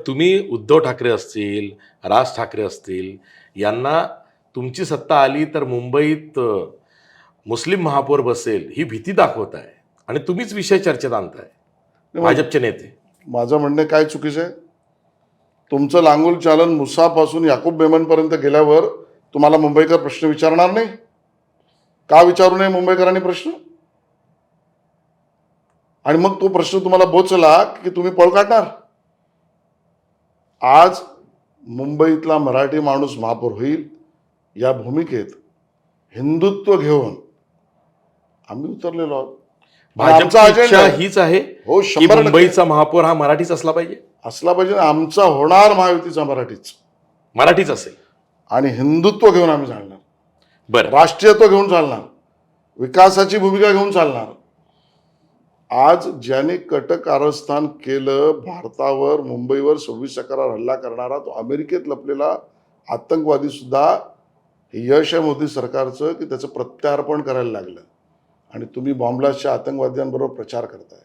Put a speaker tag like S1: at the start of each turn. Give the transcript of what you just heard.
S1: तुम्ही उद्धव ठाकरे असतील, राज ठाकरे असतील, यांना तुमची सत्ता आली तर मुंबईत मुस्लिम महापौर बसेल ही भीती दाखवताय आणि तुम्हीच विषय चर्चेत आणताय, भाजपचे नेते.
S2: माझं म्हणणं काय चुकीचं आहे? तुमचं लांगुल चालन मुसापासून याकूब मेमनपर्यंत गेल्यावर तुम्हाला मुंबईकर प्रश्न विचारणार नाही का? विचारू नये मुंबईकरांनी प्रश्न? आणि मग तो प्रश्न तुम्हाला बोचला की तुम्ही पळ काढणार? आज मुंबईतला मराठी माणूस महापौर होईल या भूमिकेत हिंदुत्व घेऊन आम्ही उतरलेलो आहोत.
S1: भाजपची इच्छा हीच आहे
S2: हो,
S1: की
S2: 100%
S1: मुंबईचा महापौर हा मराठीच असला पाहिजे.
S2: असला पाहिजे. आमचा होणार महायुतीचा
S1: मराठीच असेल
S2: आणि हिंदुत्व घेऊन आम्ही चालणार,
S1: बरं.
S2: राष्ट्रीयत्व घेऊन चालणार, विकासाची भूमिका घेऊन चालणार. आज ज्याने कटकारस्थान केलं भारतावर, मुंबईवर 26/11 हल्ला करणारा तो अमेरिकेत लपलेला आतंकवादी सुद्धा हे यश आहे मोदी सरकारचं की त्याचं प्रत्यार्पण करायला लागलं आणि तुम्ही बॉम्बलास्टच्या आतंकवाद्यांबरोबर प्रचार करताय.